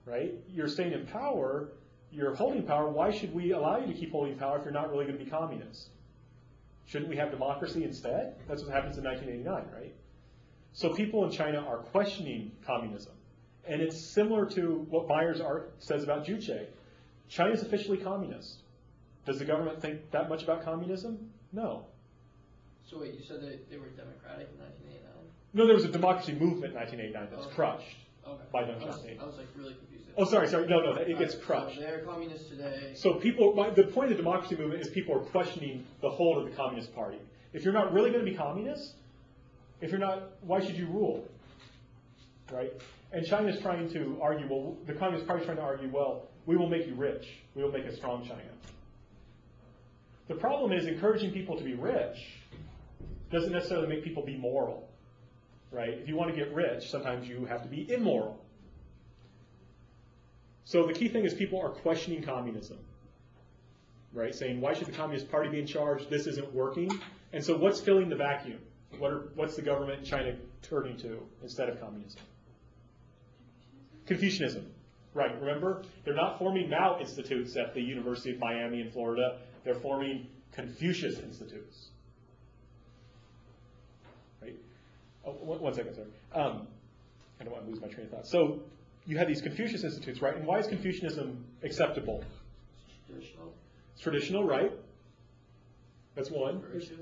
right? You're staying in power, you're holding power, why should we allow you to keep holding power if you're not really going to be communist? Shouldn't we have democracy instead? That's what happens in 1989, right? So people in China are questioning communism. And it's similar to what Meyer's art says about Juche. China's officially communist. Does the government think that much about communism? No. So wait, you said that they were democratic in 1989? No, there was a democracy movement in 1989 that was Okay. crushed Okay. by Deng I was Xiaoping. like really confused. Oh, sorry, no, it gets Alright, crushed. So they're communists today. So the point of the democracy movement is people are questioning the hold of the Communist Party. If you're not really going to be communist, why should you rule? Right? And China's trying to argue, well, the Communist Party is trying to argue, well, we will make you rich. We will make a strong China. The problem is encouraging people to be rich doesn't necessarily make people be moral, right? If you want to get rich, sometimes you have to be immoral. So the key thing is people are questioning communism, right? Saying, why should the Communist Party be in charge? This isn't working. And so what's filling the vacuum? What's the government in China turning to instead of communism? Confucianism. Right, remember? They're not forming Mao institutes at the University of Miami in Florida. They're forming Confucius institutes. Right? Oh, one second, sorry. I don't want to lose my train of thought. So you have these Confucius institutes, right? And why is Confucianism acceptable? Traditional. It's traditional, right? That's one. Virtue.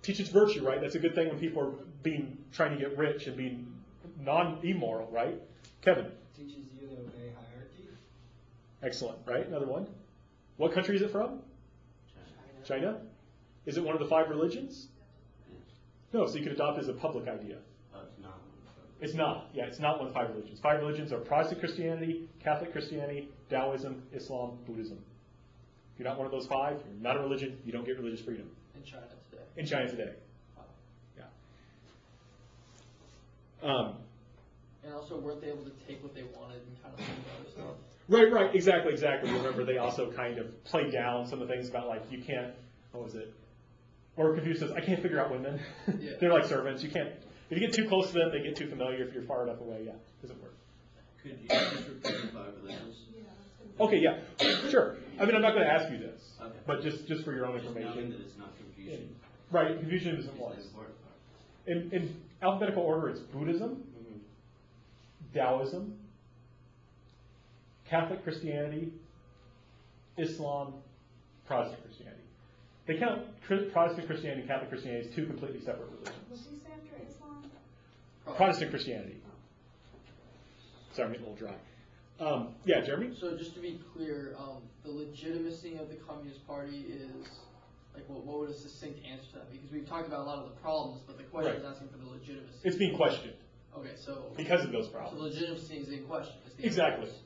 Teaches virtue, right? That's a good thing when people are trying to get rich and being non-immoral, right? Kevin. Teaches you to obey hierarchy. Excellent, right? Another one. What country is it from? China. Is it one of the 5 religions? No, so you could adopt it as a public idea. It's not. It's not. Yeah, it's not one of the 5 religions. 5 religions are Protestant Christianity, Catholic Christianity, Taoism, Islam, Buddhism. If you're not one of those 5, you're not a religion, you don't get religious freedom. In China today. In China today. Wow. Yeah. And also, weren't they able to take what they wanted and kind of leave other stuff? Right, exactly. Remember, they also kind of played down some of the things about, like, you can't, what was it? Or Confucius says, I can't figure out women. Yeah. They're like servants. You can't, if you get too close to them, they get too familiar. If you're far enough away, yeah, it doesn't work. Could you just repeat the 5 religions? Okay, yeah, sure. I mean, I'm not going to ask you this, Okay. but just for your own Just knowing information. that it's not Confucian. Right, Confucianism is was. the important part. In alphabetical order, it's Buddhism, Mm-hmm. Taoism, Catholic Christianity, Islam, Protestant Christianity. They count Protestant Christianity and Catholic Christianity as 2 completely separate What religions. did you say after Islam? Protestant Christianity. Sorry, I'm getting a little dry. Yeah, Jeremy? So just to be clear, the legitimacy of the Communist Party is, like, what would a succinct answer to that? Because we've talked about a lot of the problems, but the question is Right. asking for the legitimacy. It's being questioned Okay, so because of those so problems. legitimacy is in question. Is the Exactly. answer.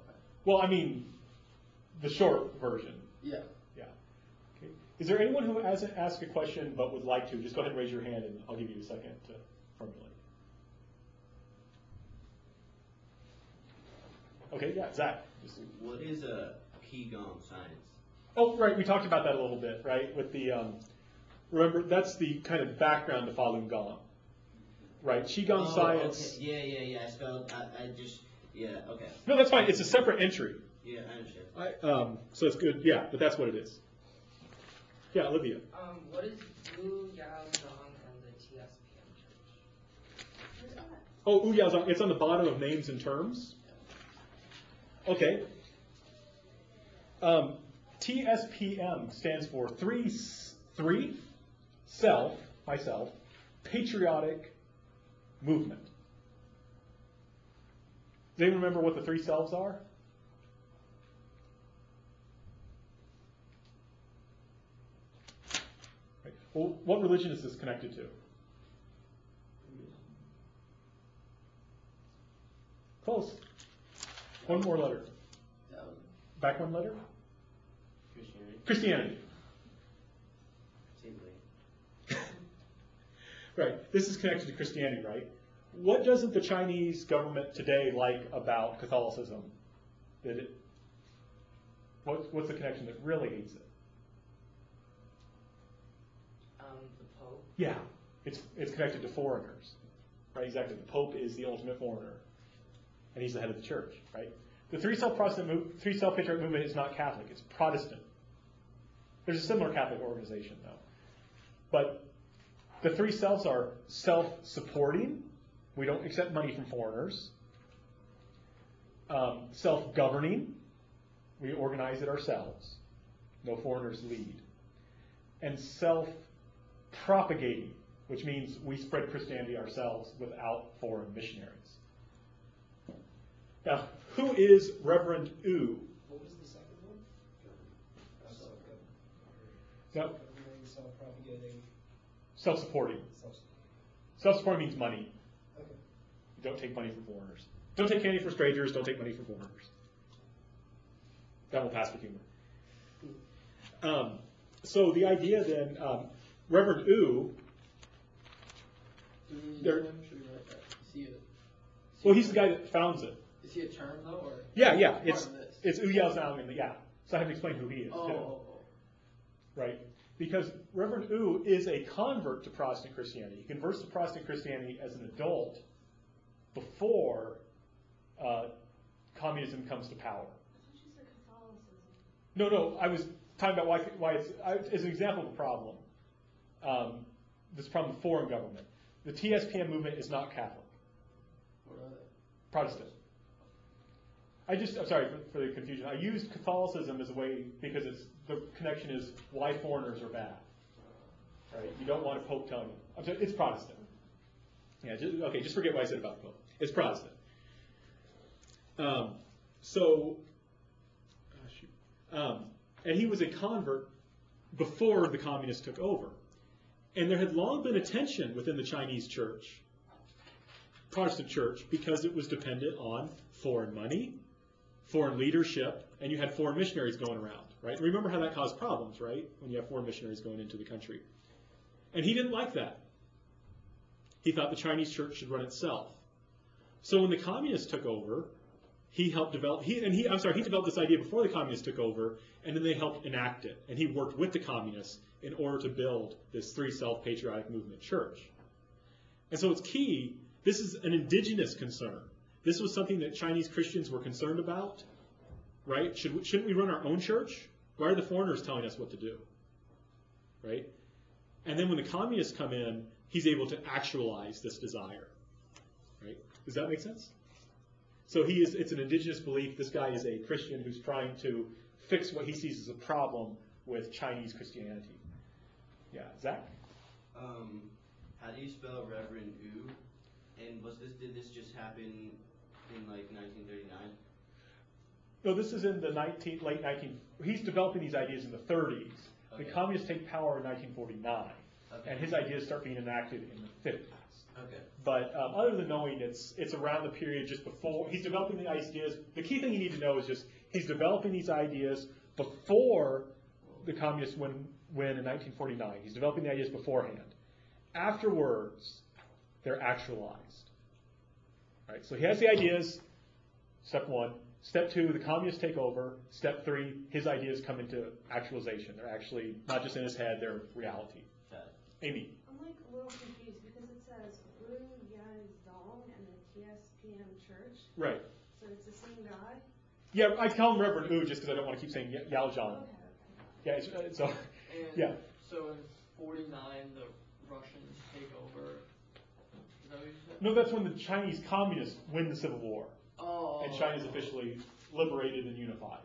Okay. Well, I mean, the short version. Yeah. Yeah. Okay. Is there anyone who hasn't asked a question but would like to? Just go ahead and raise your hand, and I'll give you a second to formulate. Okay, yeah, Zach. What is a Qigong science? Oh, right, we talked about that a little bit, right? With the, remember, that's the kind of background to Falun Gong, right? Qigong Oh, science. Okay. Yeah. I spelled. Yeah. Okay. No, that's fine. It's a separate entry. Yeah, I understand. So it's good. Yeah, but that's what it is. Yeah, Olivia. What is Wu Yaozong and the TSPM Church? Where's that? Oh, Ouyaozong. It's on the bottom of names and terms. Okay. TSPM stands for three myself, patriotic movement. Does anyone remember what the 3 selves are? Right. Well, what religion is this connected to? Close. One more letter. Back one letter? Christianity. Christianity. Seems like. Right. This is connected to Christianity, right? What doesn't the Chinese government today like about Catholicism? What's the connection that really hates it? The Pope. Yeah, it's connected to foreigners, right? Exactly. The Pope is the ultimate foreigner, and he's the head of the church, right? The three-cell patriotic movement is not Catholic; it's Protestant. There's a similar Catholic organization, though, but the 3 selves are self-supporting. We don't accept money from foreigners. Self-governing. We organize it ourselves. No foreigners lead. And self-propagating, which means we spread Christianity ourselves without foreign missionaries. Now, who is Reverend Wu? What was the second one? Now, Self-propagating, self-supporting. self-supporting. Self-supporting means money. Okay. You don't take money from foreigners. Don't take candy from strangers. Don't take money from foreigners. That will pass with humor. So the idea then, Reverend Wu, Do we need There- him? Should we write that? well, he's the guy that founds it. Is he a term though, or? Yeah, yeah, Part it's of this? Wu Yao Zhang, and yeah. So I have to explain who he is Oh, too, oh, right? Because Reverend Wu is a convert to Protestant Christianity. He converts to Protestant Christianity as an adult before communism comes to power. I thought you said Catholicism. No, I was talking about why it's as an example of a problem. This problem of foreign government. The TSPM movement is not Catholic, what are they? Protestant. I'm sorry for the confusion. I used Catholicism as a way because the connection is why foreigners are bad, right? You don't want a pope telling you. I'm sorry, it's Protestant. Yeah, just forget what I said about the pope. It's Protestant. And he was a convert before the communists took over. And there had long been a tension within the Chinese church, Protestant church, because it was dependent on foreign money, foreign leadership, and you had foreign missionaries going around, right? Remember how that caused problems, right? When you have foreign missionaries going into the country. And he didn't like that. He thought the Chinese church should run itself. So when the communists took over, he helped develop, he developed this idea before the communists took over, and then they helped enact it. And he worked with the communists in order to build this three self-patriotic movement church. And so it's key, this is an indigenous concern. This was something that Chinese Christians were concerned about, right? Shouldn't we run our own church? Why are the foreigners telling us what to do, right? And then when the communists come in, he's able to actualize this desire, right? Does that make sense? So it's an indigenous belief. This guy is a Christian who's trying to fix what he sees as a problem with Chinese Christianity. Yeah, Zach? How do you spell Reverend Wu? And did this just happen in like 1939? No, this is in the he's developing these ideas in the 30s. Okay. The communists take power in 1949, Okay. and his ideas start being enacted in the 50s. Okay. But other than knowing it's around the period just before, he's developing the ideas. The key thing you need to know is just he's developing these ideas before the communists win in 1949. He's developing the ideas beforehand. Afterwards, they're actualized. Right? So he has the ideas, step one. Step two, the communists take over. Step three, his ideas come into actualization. They're actually not just in his head, they're reality. Amy? I'm like a little confused because it says Wu Yazong and the TSPM Church. Right. So it's the same guy? Yeah, I call him Reverend Wu just because I don't want to keep saying Yao Zhang. Okay. Yeah, so, And yeah. So in 49, the Russians take over. Is that what you said? No, that's when the Chinese communists win the Civil War. Oh. And China's officially liberated and unified.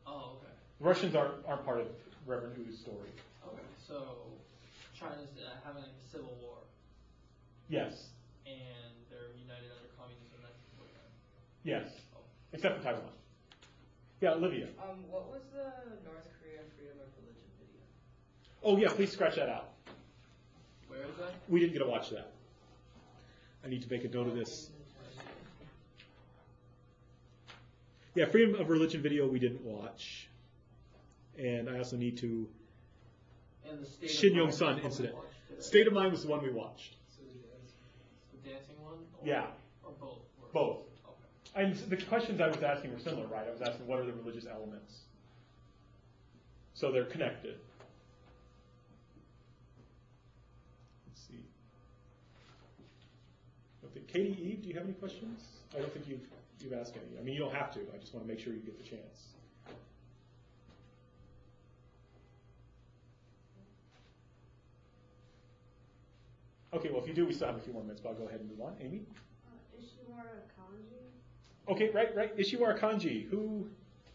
Oh, okay. The Russians aren't part of Reverend Wu's story. Okay, so China's having a civil war, Yes. and they're united under communism. That's what Yes. Oh. Except for Taiwan. Yeah, Olivia. What was the North Korea freedom of religion video? Oh, yeah, please scratch that out. Where is that? We didn't get to watch that. I need to make a note of this. Yeah, freedom of religion video we didn't watch. And I also need to... And the state Shin of Yong Mind Sun was what we incident. watched today. State of Mind was the one we watched. So the dance. The dancing one? Or, Yeah. Or both? Both. Okay. And the questions I was asking were similar, right? I was asking what are the religious elements? So they're connected. Let's see. Okay, Katie, Eve, do you have any questions? I don't think you've asked any. I mean, you don't have to. I just want to make sure you get the chance. Okay, well, if you do, we still have a few more minutes, but I'll go ahead and move on. Amy? Ishiwara Kanji. Okay, right. Ishiwara Kanji.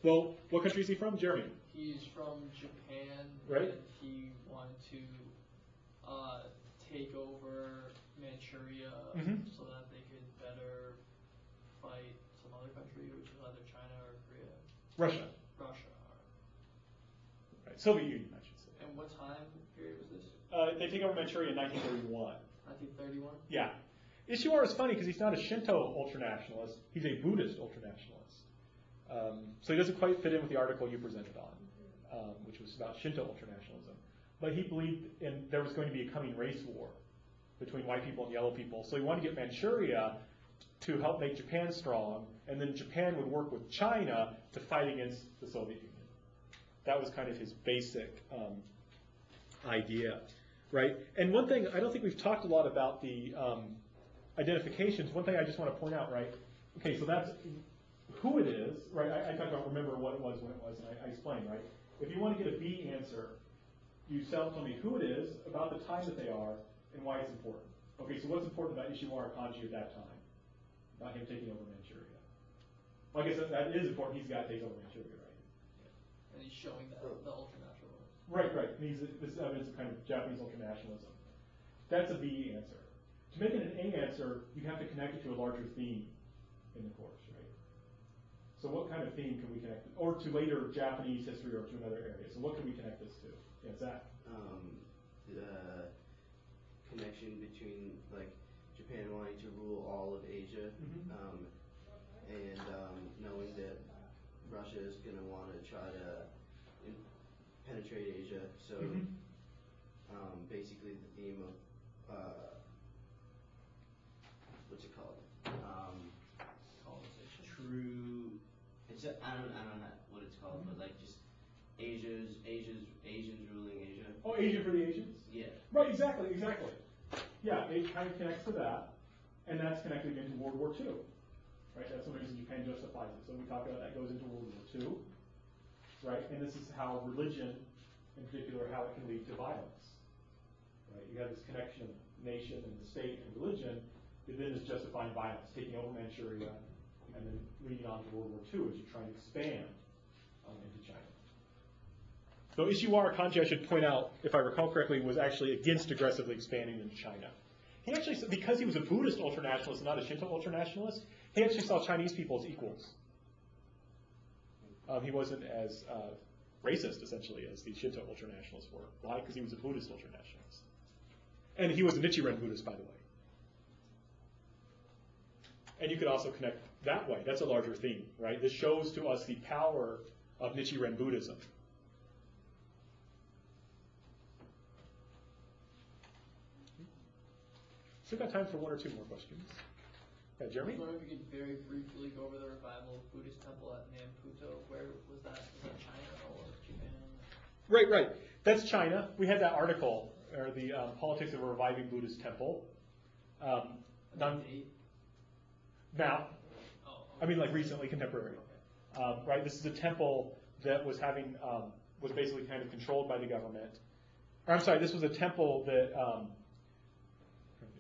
What country is he from? Jeremy. He's from Japan. Right. And he wanted to take over Manchuria Mhm. so that they could better fight some other country, which is either China or Korea. Russia. Russia. All right. Right. Soviet Union, I should say. And what time period was this? They take over Manchuria in 1931. 1931? Yeah. Ishiwara is funny because he's not a Shinto ultranationalist. He's a Buddhist ultranationalist. So he doesn't quite fit in with the article you presented on. which was about Shinto ultranationalism. But he believed there was going to be a coming race war between white people and yellow people. So he wanted to get Manchuria to help make Japan strong, and then Japan would work with China to fight against the Soviet Union. That was kind of his basic idea, right? And one thing, I don't think we've talked a lot about the identifications. One thing I just want to point out, right? Okay, so that's who it is, right? I talked about remember what it was when it was, and I explained, right? If you want to get a B answer, you tell me who it is, about the time that they are, and why it's important. Okay, so what's important about Ishiwara Kanji at that time? About him taking over Manchuria. Well, I guess that is important. He's got to take over Manchuria, right? And he's showing that the ultranational world. Right, right. And this is evidence of kind of Japanese ultranationalism. That's a B answer. To make it an A answer, you have to connect it to a larger theme in the course, right? So what kind of theme can we connect it, or to later Japanese history, or to another area? So what can we connect this to? Yeah, Zach. The connection between like Japan wanting to rule all of Asia, and knowing that Russia is going to want to try to penetrate Asia. So basically the theme of what's it called? Colonization. True. It's I don't know what it's called, but like just Asians ruling Asia. Oh, Asia for the Asians? Yeah. Right, exactly. Yeah, it kind of connects to that, and that's connected into World War II. Right, that's one reason Japan justifies it. So we talk about that goes into World War II, right? And this is how religion, in particular, how it can lead to violence. Right, you have this connection of nation and the state and religion that then is justifying violence, taking over Manchuria, and then leading on to World War II as you try to expand into China. So Ishiwara Kanji, I should point out, if I recall correctly, was actually against aggressively expanding into China. He actually, because he was a Buddhist ultranationalist, not a Shinto ultranationalist, he actually saw Chinese people as equals. He wasn't as racist, essentially, as the Shinto ultranationalists were. Why? Because he was a Buddhist ultranationalist. And he was a Nichiren Buddhist, by the way. And you could also connect that way. That's a larger theme, right? This shows to us the power of Nichiren Buddhism. Still got time for one or two more questions. Yeah, Jeremy? I was wondering if you could very briefly go over the revival of Buddhist temple at Namputo. Where was that? Was that China or Japan? Right. That's China. We had that article, or the politics of a reviving Buddhist temple. Date? Now, Oh, okay. I mean, like recently, contemporary. Okay. Right. This is a temple that was having was basically kind of controlled by the government. Or, I'm sorry. This was a temple that.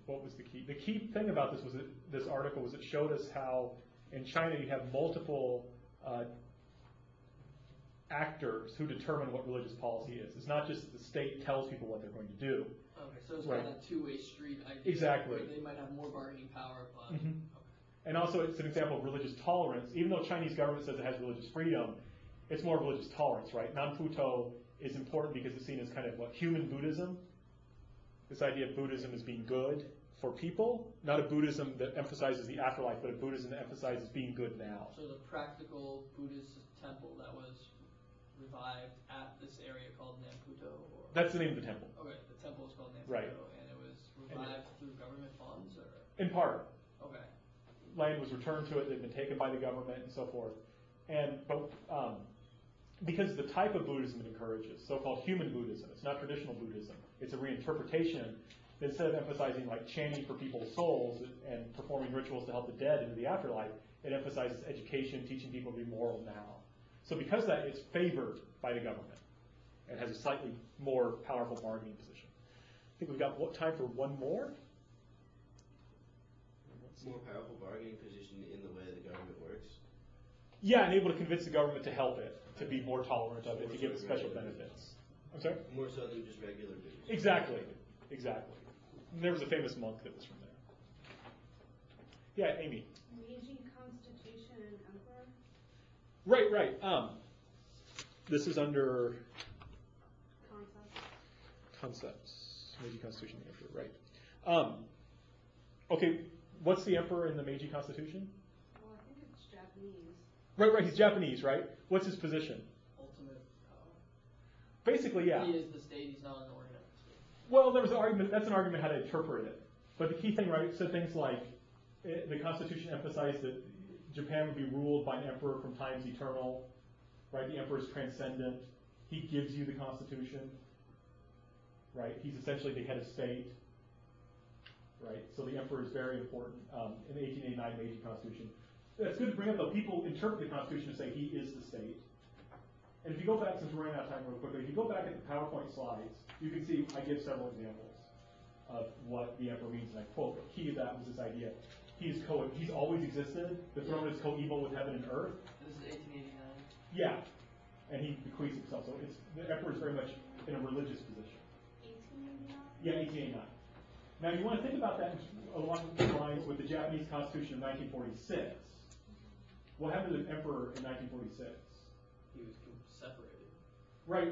What was the key? The key thing about this was that this article was it showed us how in China you have multiple actors who determine what religious policy is. It's not just that the state tells people what they're going to do. Okay, so it's Right. kind of a two-way street idea. Exactly. Where they might have more bargaining power, but Mhm. And also it's an example of religious tolerance. Even though Chinese government says it has religious freedom, it's more religious tolerance, right? Namputo is important because it's seen as kind of what human Buddhism. This idea of Buddhism as being good for people, not a Buddhism that emphasizes the afterlife, but a Buddhism that emphasizes being good now. So the practical Buddhist temple that was revived at this area called Namputo? Or? That's the name of the temple. Okay, the temple is called Namputo, Right. and it was revived through government funds, or? In part. Okay. Land was returned to it that had been taken by the government and so forth. But because the type of Buddhism it encourages, so-called human Buddhism, it's not traditional Buddhism, it's a reinterpretation. Instead of emphasizing like chanting for people's souls and performing rituals to help the dead into the afterlife, it emphasizes education, teaching people to be moral now. So because of that, it's favored by the government and has a slightly more powerful bargaining position. I think we've got time for one more. More powerful bargaining position in the way the government works. Yeah, and able to convince the government to help it, to be more tolerant of it, to give it special benefits. I'm sorry? More so than just regular business. Exactly. And there was a famous monk that was from there. Yeah, Amy. Meiji Constitution and Emperor? Right. This is under concepts. Meiji Constitution and Emperor, right. Okay, what's the emperor in the Meiji Constitution? Well, I think it's Japanese. Right, he's Japanese, right? What's his position? Ultimate Basically, yeah. He is the state, he's not an organized state. Well, there was an argument, that's an argument how to interpret it. But the key thing, right, it said things like, the Constitution emphasized that Japan would be ruled by an emperor from times eternal, right? The emperor is transcendent. He gives you the Constitution, right? He's essentially the head of state, right? So the emperor is very important in the 1889 Meiji Constitution. That's good to bring up, though. People interpret the Constitution to say he is the state. And if you go back, since we're running out of time real quickly, if you go back at the PowerPoint slides, you can see I give several examples of what the emperor means, and I quote, the key to that was this idea. He's always existed. The throne is co-equal with heaven and earth. This is 1889. Yeah, and he bequeaths himself. So the emperor is very much in a religious position. 1889? Yeah, 1889. Now you want to think about that along the lines with the Japanese Constitution of 1946. What happened to the emperor in 1946? He was separated. Right.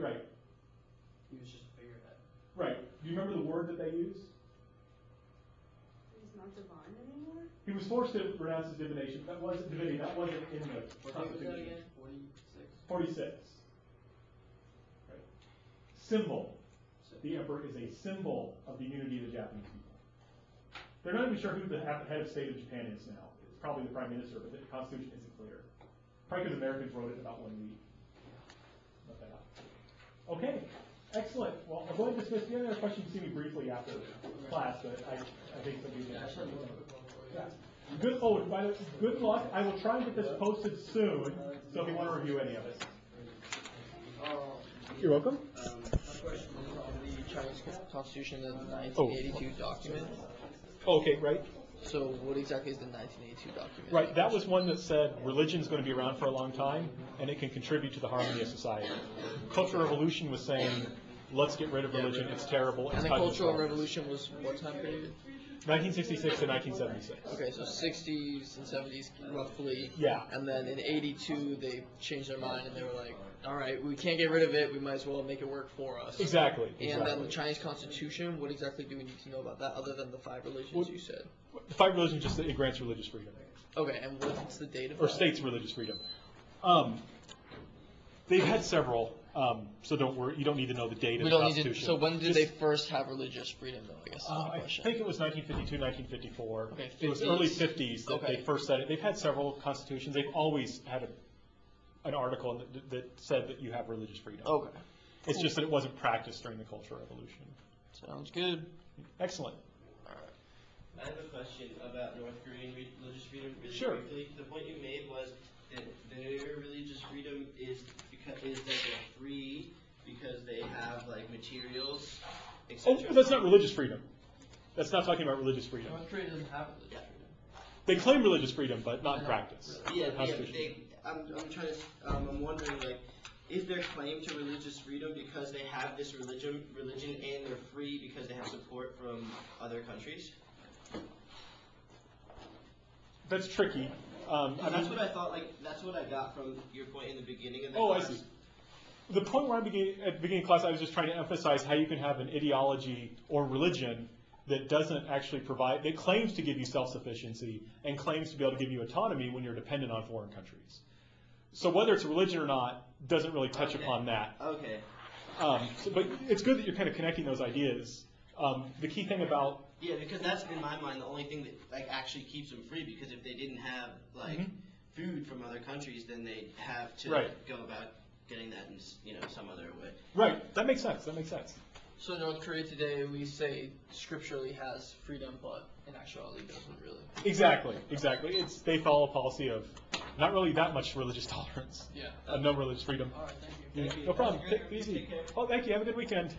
He was just a figurehead. Right. Do you remember the word that they used? He's not divine anymore? He was forced to renounce his divination. That wasn't divinity. That wasn't in the What was that Constitution. again? 46. 46? Right. Symbol. The emperor is a symbol of the unity of the Japanese people. They're not even sure who the head of state of Japan is now. It's probably the prime minister, but the Constitution isn't clear. Probably because Americans wrote it in about 1 week. Let that out. Okay. Excellent. Well, I'll go ahead and dismiss. If you have any other questions, you can see me briefly after class, but I think some of you Yeah, I should have one quick one for you. Yeah. Good. Oh, by the way, good luck. I will try and get this posted soon. So if you want to review any of it, you're welcome. My question is on the Chinese Constitution, the 1982 document. Okay, right. So what exactly is the 1982 document? Right. That was one that said religion's going to be around for a long time, and it can contribute to the harmony of society. Cultural Revolution was saying, let's get rid of religion. It's terrible. And the Cultural Revolution was what time period? 1966 to 1976. Okay, so 60s and 70s roughly. Yeah. And then in 82 they changed their mind and they were like, all right, we can't get rid of it. We might as well make it work for us. Exactly. And then the Chinese Constitution, what exactly do we need to know about that other than the 5 religions you said? The 5 religions just it grants religious freedom. Okay, and what's the date of Or that? states religious freedom. They've had several, so don't worry. You don't need to know the date of We the don't need to. Constitution. So when did Just- they first have religious freedom, though? I guess is the I question. think it was 1952, 1954. Okay, It was 50s. early 50s that Okay. they first said it. They've had several constitutions. They've always had an article that said that you have religious freedom. Okay. It's just that it wasn't practiced during the Cultural Revolution. Sounds good. Excellent. I have a question about North Korean religious freedom. Really Sure. Briefly. The point you made was that their religious freedom is that they're free because they have like materials, Oh, etc. that's not religious freedom. That's not talking about religious freedom. North Korea doesn't have religious freedom. They claim religious freedom, but not in practice. Yeah, The but Constitution. I'm trying to. I'm wondering like, is their claim to religious freedom because they have this religion, and they're free because they have support from other countries? That's tricky. That's what I thought. Like that's what I got from your point in the beginning of the Oh, I class. see. The point where at the beginning of class, I was just trying to emphasize how you can have an ideology or religion that doesn't actually provide, that claims to give you self-sufficiency and claims to be able to give you autonomy when you're dependent on foreign countries. So whether it's a religion or not doesn't really touch upon that. Okay. But it's good that you're kind of connecting those ideas. The key thing about Yeah, because that's in my mind the only thing that like actually keeps them free. Because if they didn't have like food from other countries, then they'd have to Right. go about getting that in some other way. right, that makes sense. That makes sense. So North Korea today, we say scripturally has freedom, but in actuality doesn't really. Exactly. They follow a policy of not really that much religious tolerance. Yeah. No religious freedom. All right, thank you. No problem. That was great. Take it easy. Take care. Oh, thank you. Have a good weekend.